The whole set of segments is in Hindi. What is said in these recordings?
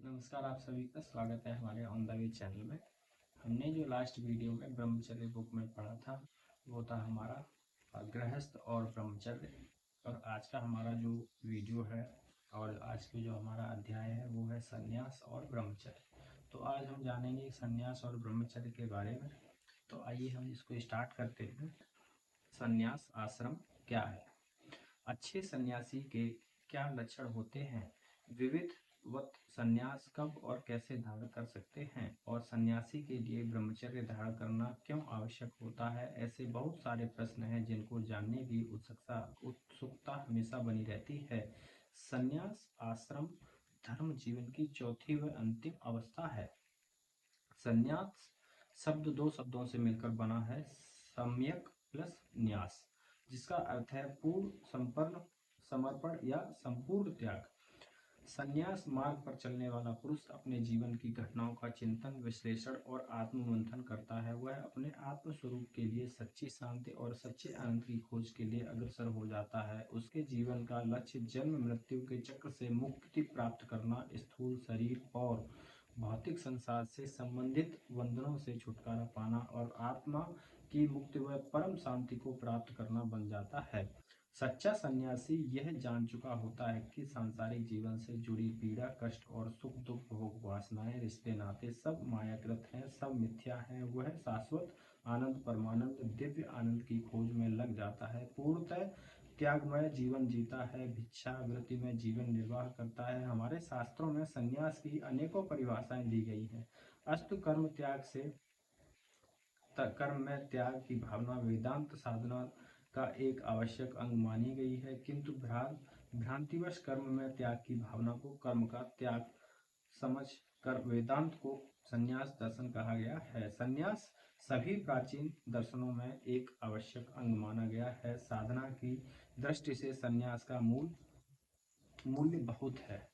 नमस्कार, आप सभी का स्वागत है हमारे ऑन द वे चैनल में। हमने जो लास्ट वीडियो में ब्रह्मचर्य बुक में पढ़ा था वो था हमारा गृहस्थ और ब्रह्मचर्य। और आज का हमारा जो वीडियो है और आज के जो हमारा अध्याय है वो है संन्यास और ब्रह्मचर्य। तो आज हम जानेंगे संन्यास और ब्रह्मचर्य के बारे में। तो आइए हम इसको स्टार्ट करते हैं। संन्यास आश्रम क्या है? अच्छे सन्यासी के क्या लक्षण होते हैं? विविध वत संन्यास कब और कैसे धारण कर सकते हैं? और सन्यासी के लिए ब्रह्मचर्य धारण करना क्यों आवश्यक होता है? ऐसे बहुत सारे प्रश्न हैं जिनको जानने की उत्सुकता हमेशा बनी रहती है। संन्यास आश्रम धर्म जीवन की चौथी व अंतिम अवस्था है। संन्यास शब्द दो शब्दों से मिलकर बना है, सम्यक प्लस न्यास, जिसका अर्थ है पूर्ण संपन्न समर्पण या संपूर्ण त्याग। संन्यास मार्ग पर चलने वाला पुरुष अपने जीवन की घटनाओं का चिंतन विश्लेषण और आत्ममंथन करता है। वह अपने आत्म स्वरूप के लिए सच्ची शांति और सच्चे आनंद की खोज के लिए अग्रसर हो जाता है। उसके जीवन का लक्ष्य जन्म मृत्यु के चक्र से मुक्ति प्राप्त करना, स्थूल शरीर और भौतिक संसार से संबंधित बंधनों से छुटकारा पाना और आत्मा की मुक्ति व परम शांति को प्राप्त करना बन जाता है। सच्चा सन्यासी यह जान चुका होता है कि सांसारिक जीवन से जुड़ी पीड़ा कष्ट और सुख दुख भोग वासनाएं रिश्ते नाते सब मायाकृत हैं, सब मिथ्या हैं। वह शाश्वत आनंद परमानंद दिव्य आनंद की खोज में लग जाता है, पूर्णतः त्यागमय जीवन जीता है, भिक्षावृत्ति में जीवन निर्वाह करता है। हमारे शास्त्रों में संन्यास की अनेकों परिभाषाएं दी गई हैं। अष्ट कर्म त्याग से कर्म में त्याग की भावना वेदांत साधना का एक आवश्यक अंग मानी गई है, किंतु भ्रांतिवश कर्म में त्याग की भावना को कर्म का त्याग समझ कर वेदांत को संन्यास दर्शन कहा गया है। संन्यास सभी प्राचीन दर्शनों में एक आवश्यक अंग माना गया है। साधना की दृष्टि से संन्यास का मूल्य बहुत है।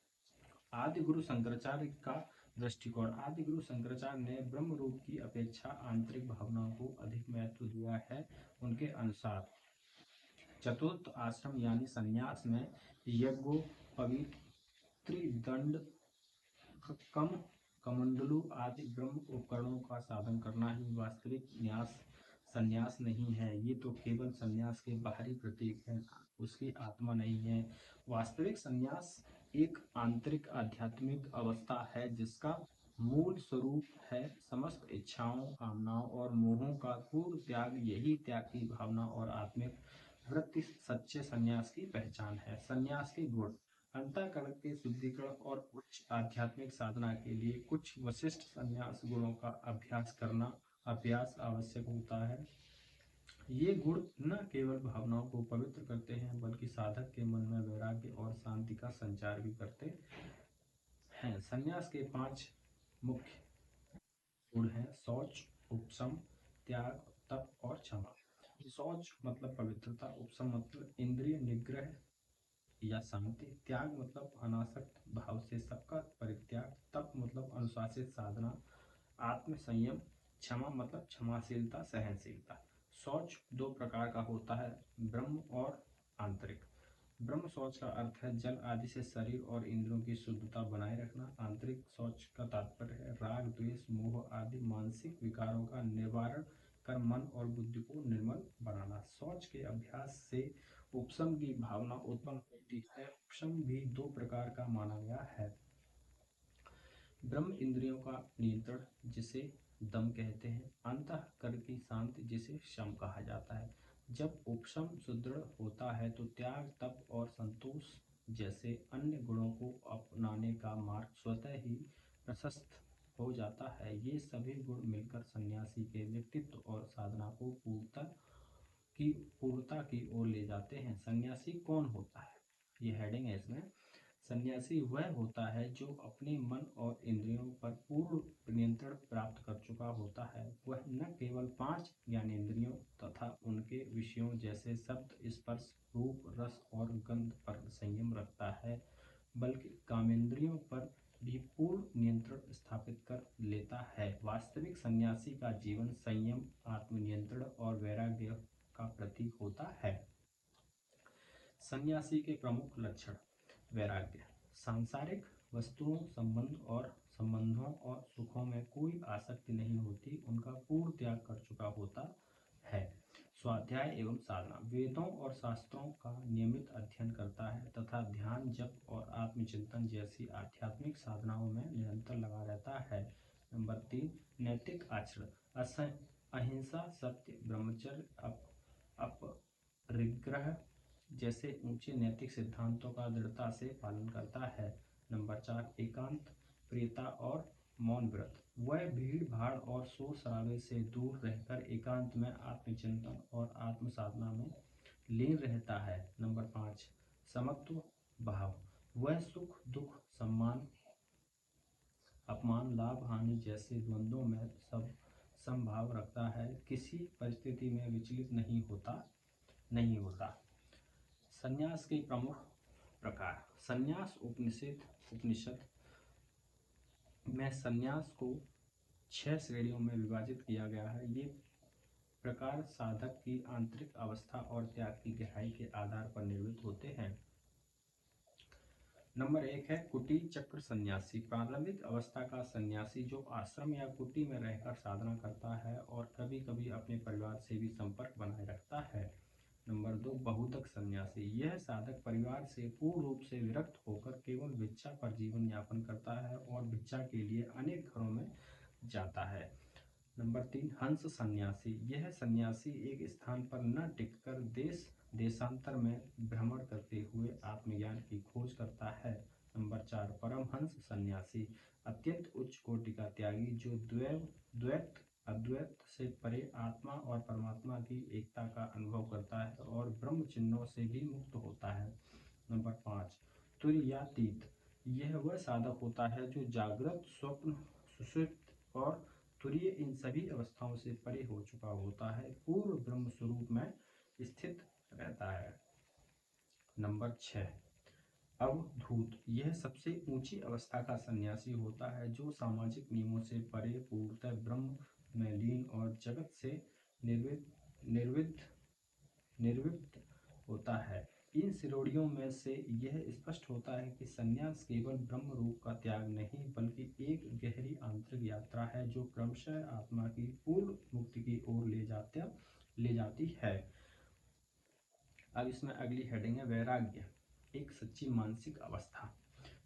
आदि गुरु शंकराचार्य का दृष्टिकोण। आदि गुरु शंकराचार्य ने ब्रह्म रूप की अपेक्षा आंतरिक भावनाओं को अधिक महत्व दिया है। उनके अनुसार चतुर्थ आश्रम यानी संन्यास में यज्ञोपवीत दंड कम कमंडलू आदि ब्रह्म उपकरणों का साधन करना ही वास्तविक न्यास संन्यास नहीं है। ये तो केवल संन्यास के बाहरी प्रतीक है, उसकी आत्मा नहीं है। वास्तविक संन्यास एक आंतरिक आध्यात्मिक अवस्था है जिसका मूल स्वरूप है समस्त इच्छाओं कामनाओं और मोहों का पूर्ण त्याग। यही त्याग की भावना और आत्मिक वृत्ति सच्चे संन्यास की पहचान है। संन्यास के गुण। अंतःकरण के शुद्धिकरण और उच्च आध्यात्मिक साधना के लिए कुछ विशिष्ट संन्यास गुणों का अभ्यास आवश्यक होता है। ये गुण न केवल भावनाओं को पवित्र करते हैं बल्कि साधक के मन में वैराग्य और शांति का संचार भी करते हैं। संन्यास के 5 मुख्य गुण हैं: शौच, उपशम, त्याग, तप और क्षमा। शौच मतलब पवित्रता, उपशम मतलब इंद्रिय निग्रह या शांति, त्याग मतलब अनासक्त भाव से सबका परित्याग, तप मतलब अनुशासित साधना, आत्म संयम, क्षमा मतलब क्षमाशीलता सहनशीलता। शौच दो प्रकार का होता है, ब्रह्म और आंतरिक। ब्रह्म शौच का अर्थ है जल आदि से शरीर और इंद्रियों की शुद्धता बनाए रखना। आंतरिक शौच का तात्पर्य है राग द्वेष मोह आदि मानसिक विकारों का निवारण कर मन और बुद्धि को निर्मल बनाना। शौच के अभ्यास से उपशम की भावना उत्पन्न होती है। उपशम भी दो प्रकार का माना गया है। ब्रह्म इंद्रियों का नियंत्रण जिसे दम कहते हैं, अंतःकरण की शांति जिसे शम कहा जाता है। जब उपशम सुदृढ़ होता है तो त्याग तप और संतोष जैसे अन्य गुणों को अपनाने का मार्ग स्वतः ही प्रशस्त हो जाता है। ये सभी गुण मिलकर सन्यासी के व्यक्तित्व और साधना को पूर्णता की ओर ले जाते हैं। सन्यासी कौन होता है, ये हेडिंग है इसमें। सन्यासी वह होता है जो अपने मन और इंद्रियों पर पूर्ण नियंत्रण प्राप्त कर चुका होता है। वह न केवल 5 ज्ञानेंद्रियों तथा उनके विषयों जैसे शब्द स्पर्श रूप रस और गंध पर संयम रखता है, बल्कि कामेंद्रियों पर भी पूर्ण नियंत्रण स्थापित कर लेता है। वास्तविक सन्यासी का जीवन संयम आत्मनियंत्रण और वैराग्य का प्रतीक होता है। सन्यासी के प्रमुख लक्षण। वैराग्य। सांसारिक वस्तुओं, संबंधों और सुखों में कोई आसक्ति नहीं होती, उनका पूर्ण त्याग कर चुका होता है। स्वाध्याय एवं साधना। वेदों और शास्त्रों का नियमित अध्ययन करता है तथा ध्यान, जप और आत्मचिंतन जैसी आध्यात्मिक साधनाओं में निरंतर लगा रहता है। नंबर 3, नैतिक आचरण। अहिंसा, सत्य, ब्रह्मचर्य, अपरिग्रह जैसे ऊंचे नैतिक सिद्धांतों का दृढ़ता से पालन करता है। नंबर 4, एकांत, प्रियता और मौन व्रत। वह भीड़ भाड़ और शोर शराबे से दूर रहकर एकांत में आत्मचिंतन और आत्म साधना में लीन रहता है। नंबर 5, समत्व भाव। वह सुख दुख, सम्मान अपमान, लाभ हानि जैसे द्वंद्वों में सब समभाव रखता है, किसी परिस्थिति में विचलित नहीं होता। संन्यास के प्रमुख प्रकार। संन्यास उपनिषद में संन्यास को 6 श्रेणियों में विभाजित किया गया है। ये प्रकार साधक की आंतरिक अवस्था और त्याग की गहराई के आधार पर निर्मित होते हैं। नंबर 1 है कुटी चक्र सन्यासी। प्रारंभिक अवस्था का सन्यासी जो आश्रम या कुटी में रहकर साधना करता है और कभी कभी अपने परिवार से भी संपर्क बनाए रखता है। नंबर 2, बहुतक सन्यासी। यह साधक परिवार से पूर्ण रूप से विरक्त होकर केवल भिक्षा पर जीवन यापन करता है और भिक्षा के लिए अनेक घरों में जाता है। नंबर 3, हंस सन्यासी। यह सन्यासी एक स्थान पर न टिककर देशांतर में भ्रमण करते हुए आत्मज्ञान की खोज करता है। नंबर 4, परमहंस सन्यासी। अत्यंत उच्च कोटि का त्यागी जो द्वैत अद्वैत से परे आत्मा और परमात्मा की एकता का अनुभव करता है और ब्रह्म चिन्हों से भी मुक्त होता है। नंबर 5, तुरीयातीत। यह वह साधक होता है जो जागृत, स्वप्न, सुषुप्त और तुरीय इन सभी अवस्थाओं से परे हो चुका होता है, पूर्ण ब्रह्म स्वरूप में स्थित रहता है। नंबर 6, अवधूत। यह सबसे ऊंची अवस्था का सन्यासी होता है जो सामाजिक नियमों से परे पूर्णतः ब्रह्म में लीन और जगत से निर्वित होता है। इन श्रेणियों में से यह स्पष्ट होता है कि संन्यास केवल ब्रह्म रूप का त्याग नहीं बल्कि एक गहरी आंतरिक यात्रा है जो क्रमशः आत्मा की पूर्ण मुक्ति की ओर ले जाती है। अब इसमें अगली हेडिंग है वैराग्य, एक सच्ची मानसिक अवस्था।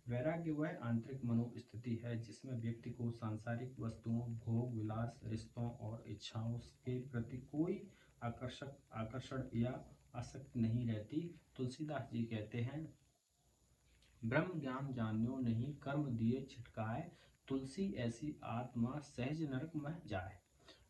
वैराग्य वह आंतरिक मनोस्थिति है जिसमें व्यक्ति को सांसारिक वस्तुओं, भोग विलास, रिश्तों और इच्छाओं के प्रति कोई आकर्षण या आसक्ति नहीं रहती। तुलसीदास जी कहते हैं, ब्रह्म ज्ञान जान्यो नहीं, कर्म दिए छिटकाए, तुलसी ऐसी आत्मा सहज नरक में जाए।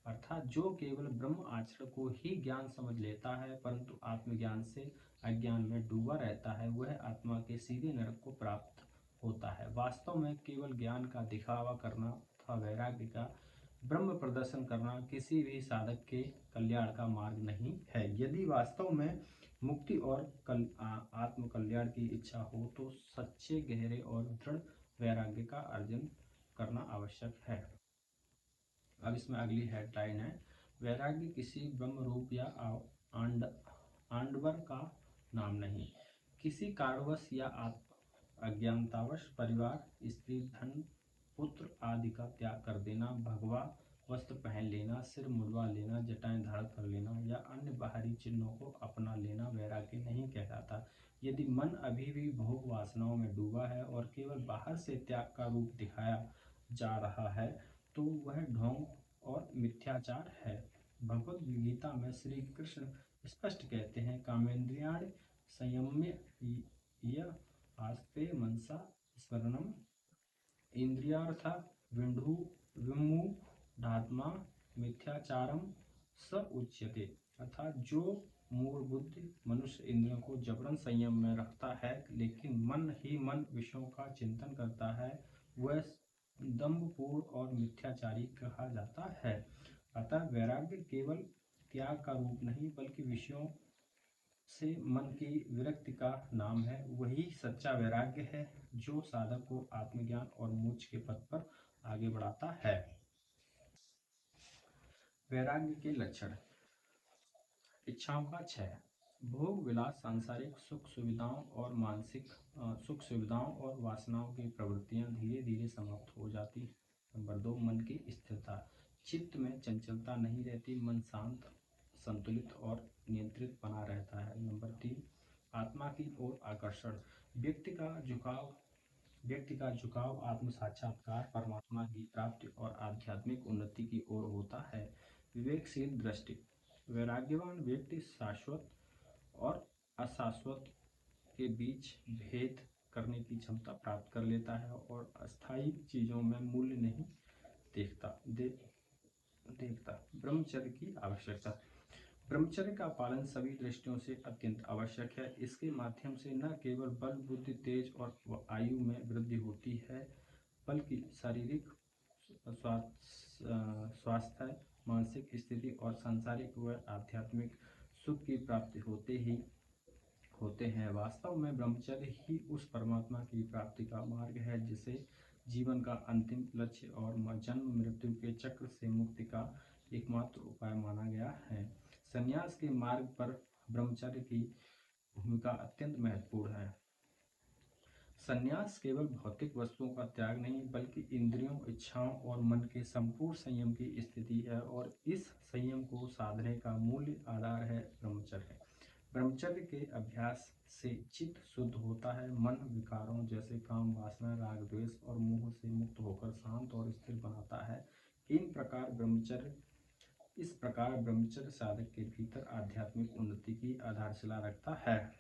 अर्थात जो केवल ब्रह्म आचरण को ही ज्ञान समझ लेता है परंतु आत्मज्ञान से अज्ञान में डूबा रहता है, वह आत्मा के सीधे नरक को प्राप्त होता है। वास्तव में केवल ज्ञान का दिखावा करना तथा वैराग्य का ब्रह्म प्रदर्शन करना किसी भी साधक के कल्याण का मार्ग नहीं है। यदि वास्तव में मुक्ति और आत्म कल्याण की इच्छा हो तो सच्चे, गहरे और दृढ़ वैराग्य का अर्जन करना आवश्यक है। अब इसमें अगली हेडलाइन है, वैराग्य किसी ब्रह्म रूप या आंडवर का नाम नहीं। किसी कारणवश या अज्ञानतावश परिवार, स्त्री, धन, पुत्र आदि का त्याग कर देना, भगवा वस्त्र पहन लेना, सिर मुंडवा लेना, जटाएं धारण कर लेना या अन्य बाहरी चिन्हों को अपना लेना वैराग्य नहीं कहलाता। यदि मन अभी भी भोग वासनाओं में डूबा है और केवल बाहर से त्याग का रूप दिखाया जा रहा है तो वह ढोंग और मिथ्याचार है। भगवद गीता में श्री कृष्ण स्पष्ट कहते हैं, कामेंद्रियाणि संयम्य य आस्ते मनसा स्मरणम इंद्रियार्था विमूढ़ात्मा मिथ्याचारम स उच्यते। अर्थात जो मूढ़ बुद्धि मनुष्य इंद्रियों को जबरन संयम में रखता है लेकिन मन ही मन विषयों का चिंतन करता है, वह दंभपूर्ण और मिथ्याचारी कहा जाता है। अतः वैराग्य केवल त्याग का रूप नहीं बल्कि विषयों से मन की विरक्ति का नाम है। वही सच्चा वैराग्य है जो साधक को आत्मज्ञान और मोक्ष के पथ पर आगे बढ़ाता है। वैराग्य के लक्षण। इच्छाओं का क्षय। भोग विलास सांसारिक सुख सुविधाओं और मानसिक सुख सुविधाओं और वासनाओं की प्रवृत्तियां धीरे धीरे समाप्त हो जाती हैं। नंबर 2, मन की स्थिरता। चित्त में चंचलता नहीं रहती, मन शांत, संतुलित और नियंत्रित बना रहता है। नंबर 3, आत्मा की ओर आकर्षण। व्यक्ति का झुकाव व्यक्ति का झुकाव आत्म साक्षात्कार, परमात्मा की प्राप्ति और आध्यात्मिक उन्नति की ओर होता है। विवेकशील दृष्टि। वैराग्यवान व्यक्ति शाश्वत और अशाश्वत के बीच भेद करने की क्षमता प्राप्त कर लेता है और अस्थायी चीजों में मूल्य नहीं देखता। ब्रह्मचर्य की आवश्यकता। ब्रह्मचर्य का पालन सभी दृष्टियों से अत्यंत आवश्यक है। इसके माध्यम से न केवल बल, बुद्धि, तेज और आयु में वृद्धि होती है, बल्कि शारीरिक स्वास्थ्य, मानसिक स्थिति और सांसारिक व आध्यात्मिक सुख की प्राप्ति होते हैं। वास्तव में ब्रह्मचर्य ही उस परमात्मा की प्राप्ति का मार्ग है जिसे जीवन का अंतिम लक्ष्य और जन्म मृत्यु के चक्र से मुक्ति का एकमात्र उपाय माना गया है। संन्यास के मार्ग पर ब्रह्मचर्य की भूमिका अत्यंत महत्वपूर्ण है। संन्यास केवल भौतिक वस्तुओं का त्याग नहीं, बल्कि इंद्रियों, इच्छाओं और मन के संपूर्ण संयम की स्थिति है और इस संयम को साधने का मूल आधार है ब्रह्मचर्य। ब्रह्मचर्य के अभ्यास से चित्त शुद्ध होता है, मन विकारों जैसे काम, वासना, राग, द्वेष और मोह से मुक्त होकर शांत और स्थिर बनाता है। इस प्रकार ब्रह्मचर्य साधक के भीतर आध्यात्मिक उन्नति की आधारशिला रखता है।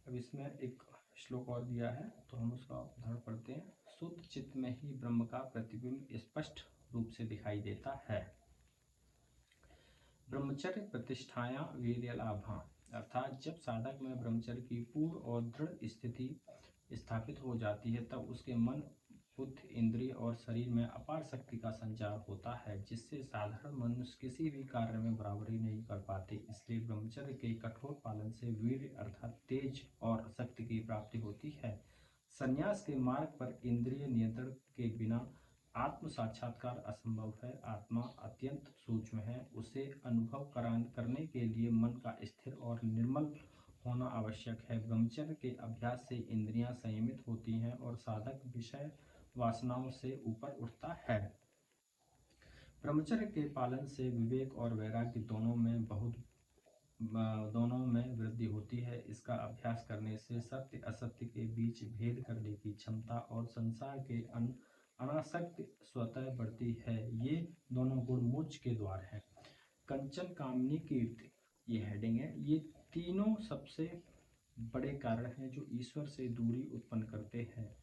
अब इसमें एक श्लोक और दिया है, तो हम उसका उदाहरण पढ़ते हैं। शुद्ध चित्त में ही ब्रह्म का प्रतिबिंब स्पष्ट रूप से दिखाई देता है। ब्रह्मचर्य प्रतिष्ठाया वीर्य लाभा। अर्थात जब साधक में ब्रह्मचर्य की पूर्ण और दृढ़ स्थिति स्थापित हो जाती है, तब उसके मन, बुद्धि, इंद्रिय और शरीर में अपार शक्ति का संचार होता है, जिससे साधारण मनुष्य किसी भी कार्य में बराबरी नहीं कर पाते। इसलिए ब्रह्मचर्य के कठोर पालन से वीर्य अर्थात तेज और शक्ति की प्राप्ति होती है। संन्यास के मार्ग पर इंद्रिय नियंत्रण के बिना आत्म साक्षात्कार असंभव है। आत्मा अत्यंत सूक्ष्म है, उसे अनुभव करने के लिए मन का स्थिर और निर्मल होना आवश्यक है। ब्रह्मचर्य के अभ्यास से इंद्रियां संयमित होती हैं और साधक विषय वासनाओं से ऊपर उठता है। ब्रह्मचर्य के पालन से विवेक और वैराग्य दोनों में वृद्धि होती है। इसका अभ्यास करने से सत्य असत्य के बीच भेद करने की क्षमता और संसार के अनासक्ति स्वतः बढ़ती है। ये दोनों गुण मोक्ष के द्वार हैं। कंचन, कामनी, कीर्ति, ये हेडिंग है। ये तीनों सबसे बड़े कारण हैं जो ईश्वर से दूरी उत्पन्न करते हैं।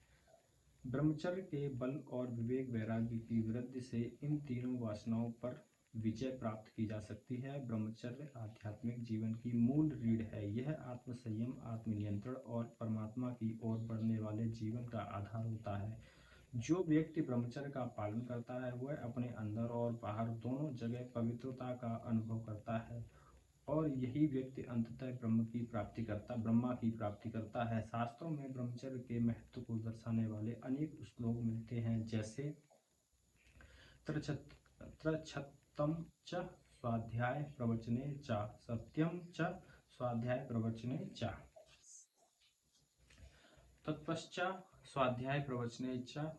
ब्रह्मचर्य के बल और विवेक वैराग्य की वृद्धि से इन तीनों वासनाओं पर विजय प्राप्त की जा सकती है। ब्रह्मचर्य आध्यात्मिक जीवन की मूल रीढ़ है। यह आत्मसंयम, आत्मनियंत्रण और परमात्मा की ओर बढ़ने वाले जीवन का आधार होता है। जो व्यक्ति ब्रह्मचर्य का पालन करता है, वह अपने अंदर और बाहर दोनों जगह पवित्रता का अनुभव करता है और यही व्यक्ति अंततः ब्रह्मा की प्राप्ति करता है। शास्त्रों में ब्रह्मचर्य के महत्व को दर्शाने वाले अनेक श्लोक मिलते हैं, जैसे त्रछत्तम च स्वाध्याय प्रवचने च, सत्यम च स्वाध्याय प्रवचने च, तत्पश्चात् स्वाध्याय प्रवचने च,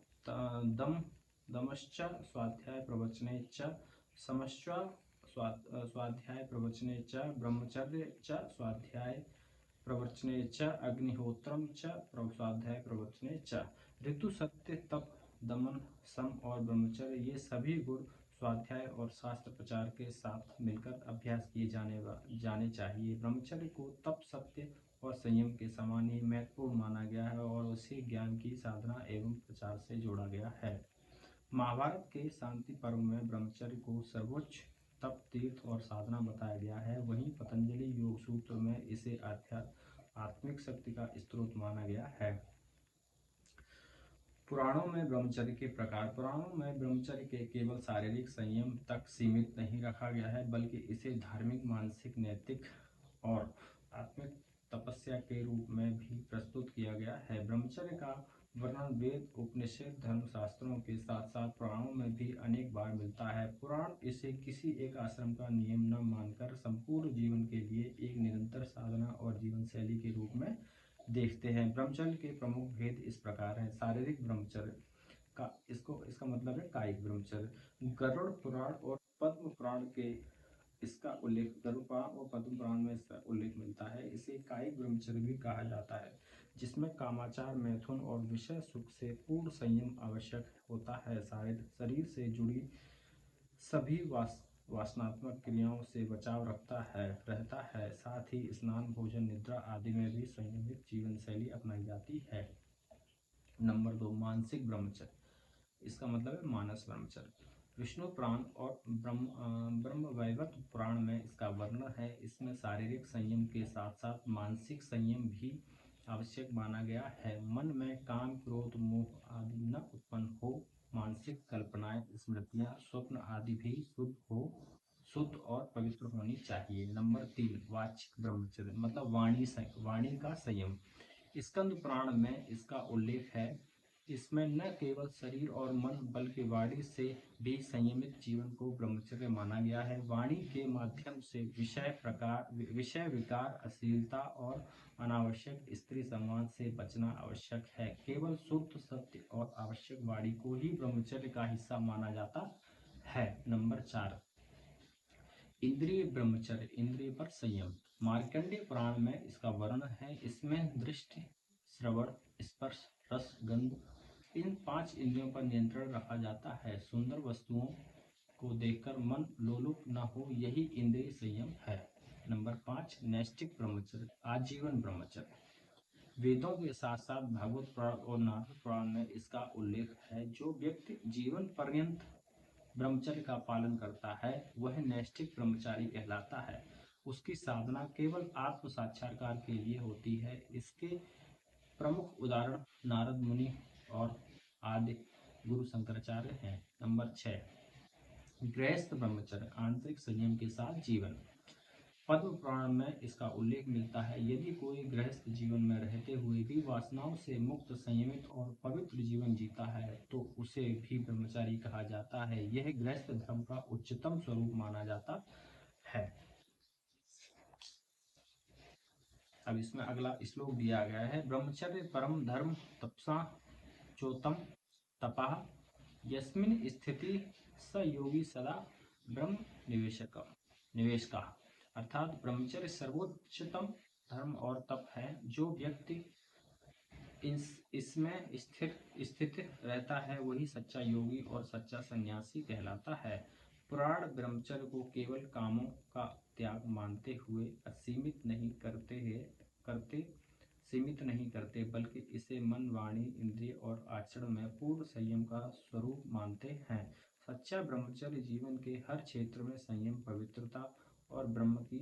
दमश्च स्वाध्याय प्रवचने च, समश्च स्वाध्याय प्रवचने च, ब्रह्मचर्य च स्वाध्याय प्रवचने च, अग्निहोत्रम च स्वाध्याय प्रवचने च। ऋतु, सत्य, तप, दमन, सम और ब्रह्मचर्य, ये सभी गुण स्वाध्याय और शास्त्र प्रचार के साथ मिलकर अभ्यास किए जाने चाहिए। ब्रह्मचर्य को तप, सत्य और संयम के समान ही महत्वपूर्ण माना गया है और उसे ज्ञान की साधना एवं प्रचार से जोड़ा गया है। महाभारत के शांति पर्व में ब्रह्मचर्य को सर्वोच्च तप, तीर्थ और साधना बताया गया है। वहीं पतंजलि योग सूत्र में इसे आत्मिक शक्ति का स्रोत माना गया है। पुराणों में ब्रह्मचर्य के प्रकार। पुराणों में ब्रह्मचर्य के केवल शारीरिक संयम तक सीमित नहीं रखा गया है, बल्कि इसे धार्मिक, मानसिक, नैतिक और आत्मिक तपस्या के रूप में भी प्रस्तुत किया गया है। ब्रह्मचर्य का वर्णन वेद, उपनिषद, धर्मशास्त्रों के साथ साथ पुराणों में भी अनेक बार मिलता है। पुराण इसे किसी एक आश्रम का नियम न मानकर संपूर्ण जीवन के लिए एक निरंतर साधना और जीवन शैली के रूप में देखते हैं। ब्रह्मचर्य के प्रमुख भेद इस प्रकार हैं। शारीरिक ब्रह्मचर्य का इसका मतलब है कायिक ब्रह्मचर्य। गरुड़ पुराण और पद्म पुराण के इसका उल्लेख गरुड़ पुराण और पद्म पुराण में इसका उल्लेख मिलता है। इसे कायिक ब्रह्मचर्य भी कहा जाता है, जिसमें कामाचार, मैथुन और विषय सुख से पूर्ण संयम आवश्यक होता है। शरीर से जुड़ी सभी वासनात्मक क्रियाओं से बचाव रहता है। साथ ही स्नान, भोजन, निद्रा आदि में भी संयमित जीवन शैली अपनाई जाती है। नंबर 2, मानसिक ब्रह्मचर्य। इसका मतलब है मानस ब्रह्मचर्य। विष्णु पुराण और ब्रह्मवैवर्त पुराण में इसका वर्णन है। इसमें शारीरिक संयम के साथ साथ मानसिक संयम भी आवश्यक माना गया है। मन में काम, क्रोध, मोह आदि न उत्पन्न हो। मानसिक कल्पनाएं, स्मृतियां, स्वप्न आदि भी शुद्ध और पवित्र होनी चाहिए। नंबर 3, वाचिक ब्रह्मचर्य मतलब वाणी का संयम। स्कंद पुराण में इसका उल्लेख है। इसमें न केवल शरीर और मन बल्कि वाणी से भी संयमित जीवन को ब्रह्मचर्य माना गया है। वाणी के माध्यम से विषय विकार, अश्लीलता और अनावश्यक स्त्री संवाद से बचना आवश्यक है। केवल शुद्ध, सत्य और आवश्यक वाणी को ही ब्रह्मचर्य का हिस्सा माना जाता है। नंबर 4, इंद्रिय ब्रह्मचर्य, इंद्रिय पर संयम। मार्कंडेय पुराण में इसका वर्णन है। इसमें दृष्टि, श्रवण, स्पर्श, रस, गंध इन 5 इंद्रियों पर नियंत्रण रखा जाता है। सुंदर वस्तुओं को देखकर मन लोलुप न हो, यही इंद्रिय संयम है। नंबर 5, नैष्ठिक ब्रह्मचर्य, आजीवन ब्रह्मचर्य। वेदों के साथ साथ भागवत पुराण और नारद पुराण में इसका उल्लेख है। जो व्यक्ति जीवन पर्यंत ब्रह्मचर्य का पालन करता है वह नैष्ठिक ब्रह्मचारी कहलाता है। उसकी साधना केवल आत्म साक्षात्कार के लिए होती है। इसके प्रमुख उदाहरण नारद मुनि और आदि गुरु शंकराचार्य हैं। नंबर 6, गृहस्थ ब्रह्मचर्य, आंतरिक संयम के साथ जीवन। पद्म पुराण में इसका उल्लेख मिलता है। यदि कोई गृहस्थ जीवन में रहते हुए भी वासनाओं से मुक्त, संयमित और पवित्र जीवन जीता है तो उसे भी ब्रह्मचारी कहा जाता है। यह गृहस्थ धर्म का उच्चतम स्वरूप माना जाता है। अब इसमें अगला श्लोक दिया गया है। ब्रह्मचर्य परम धर्म तपसा चोतम तपा यस्मिन स्थिति स योगी सदा ब्रह्म निवेश का। अर्थात ब्रह्मचर्य सर्वोच्चतम धर्म और तप है। जो व्यक्ति इसमें स्थित रहता है वही सच्चा योगी और सच्चा सन्यासी कहलाता है। पुराण ब्रह्मचर्य को केवल कामों का त्याग मानते हुए सीमित नहीं करते बल्कि इसे मन, वाणी, इंद्रिय और आचरण में पूर्ण संयम का स्वरूप मानते हैं। सच्चा ब्रह्मचर्य जीवन के हर क्षेत्र में संयम, पवित्रता और ब्रह्म की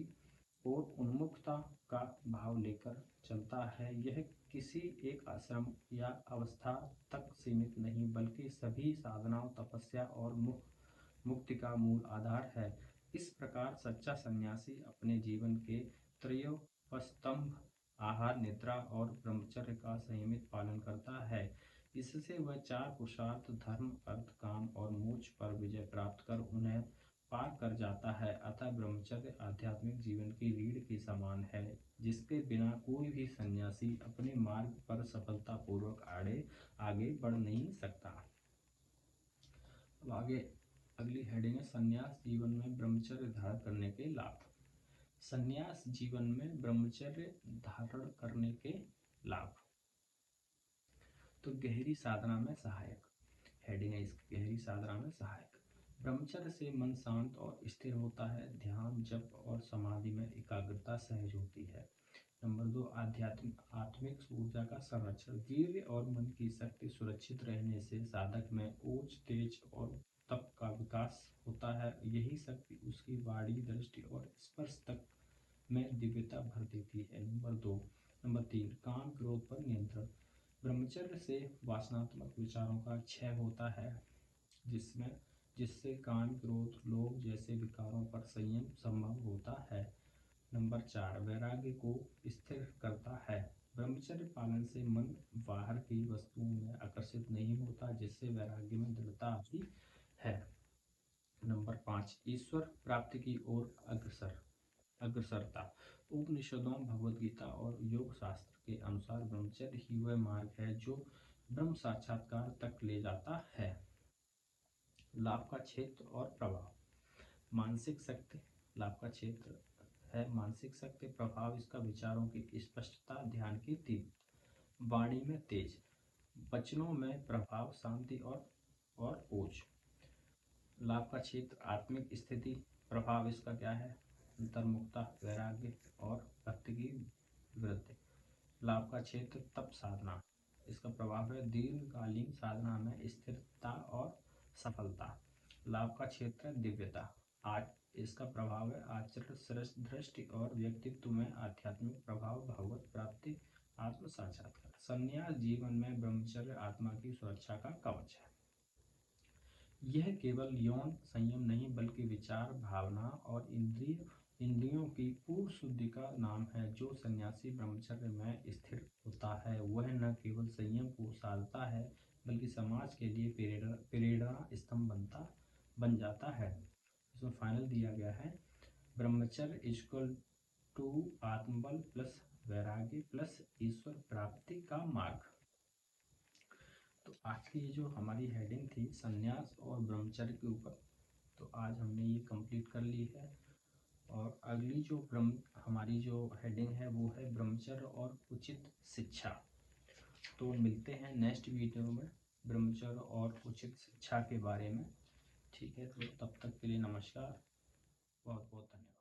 ओर उन्मुखता का भाव लेकर चलता है। यह किसी एक आश्रम या अवस्था तक सीमित नहीं बल्कि सभी साधनाओं, तपस्या और मुक्ति का मूल आधार है। इस प्रकार सच्चा सन्यासी अपने जीवन के त्रयोपस्तंभ आहार, निद्रा और ब्रह्मचर्य का संयमित पालन करता है। इससे वह 4 पुरुषार्थ धर्म, अर्थ, काम और मोक्ष पर विजय प्राप्त कर उन्हें पार कर जाता है। अतः ब्रह्मचर्य आध्यात्मिक जीवन की रीढ़ के समान है, जिसके बिना कोई भी सन्यासी अपने मार्ग पर सफलतापूर्वक आगे बढ़ नहीं सकता। अब आगे अगली हेडिंग है संन्यास जीवन में ब्रह्मचर्य धारण करने के लाभ। संन्यास जीवन में ब्रह्मचर्य धारण करने के लाभ। तो गहरी साधना में सहायक, हेडिंग है इसकी, गहरी साधना में सहायक। ब्रह्मचर्य से मन शांत और स्थिर होता है। ध्यान, जप और समाधि में एकाग्रता सहज होती है। नंबर 2, आत्मिक ऊर्जा का संरक्षण। वीर्य और मन की शक्ति सुरक्षित रहने से साधक में ओज, तेज और तप का विकास होता है। यही शक्ति उसकी वाणी, दृष्टि और स्पर्श तक में दिव्यता भर देती है। नंबर 3, काम, क्रोध पर नियंत्रण। ब्रह्मचर्य से वासनात्मक विचारों का क्षय होता है, जिससे काम, क्रोध, लोभ जैसे विकारों पर संयम संभव होता है। नंबर 4, वैराग्य को स्थिर करता है। ब्रह्मचर्य पालन से मन बाहर की वस्तुओं में आकर्षित नहीं होता, जिससे वैराग्य में दृढ़ता आती है। नंबर 5, ईश्वर प्राप्ति की ओर अग्रसरता। उपनिषदों, भगवद गीता और योग शास्त्र के अनुसार ब्रह्मचर्य ही वह मार्ग है जो ब्रह्म साक्षात्कार तक ले जाता है। लाभ का क्षेत्र और प्रभाव। मानसिक शक्ति। लाभ का क्षेत्र है मानसिक शक्ति। प्रभाव इसका विचारों की स्पष्टता, ध्यान की तीव्रता, वाणी में तेज, वचनों में प्रभाव, शांति और ओज। लाभ का क्षेत्र आत्मिक स्थिति। प्रभाव इसका क्या है? अंतर्मुखता, वैराग्य और भक्ति की वृद्धि। लाभ का क्षेत्र तप साधना। इसका प्रभाव है दीर्घकालीन साधना में स्थिरता और सफलता। लाभ का क्षेत्र है दिव्यता। आज इसका प्रभाव है आचरण, दृष्टि और व्यक्तित्व में आध्यात्मिक प्रभाव, भगवत प्राप्ति, आत्म साक्षात्कार। संन्यास जीवन में ब्रह्मचर्य आत्मा की सुरक्षा का कवच है। यह केवल यौन संयम नहीं बल्कि विचार, भावना और इंद्रियों की पूर्ण शुद्धि का नाम है। जो सन्यासी ब्रह्मचर्य में स्थिर होता है वह न केवल संयम को साधता है बल्कि समाज के लिए प्रेरणा स्तंभ बन जाता है। इसमें फाइनल दिया गया है ब्रह्मचर्य इक्वल टू आत्मबल प्लस वैराग्य प्लस ईश्वर प्राप्ति का मार्ग। तो आज की जो हमारी हेडिंग थी संन्यास और ब्रह्मचर्य के ऊपर, तो आज हमने ये कंप्लीट कर ली है। और अगली जो हमारी जो हेडिंग है वो है ब्रह्मचर्य और उचित शिक्षा। तो मिलते हैं नेक्स्ट वीडियो में ब्रह्मचर्य और उचित शिक्षा के बारे में। ठीक है, तो तब तक के लिए नमस्कार, बहुत बहुत धन्यवाद।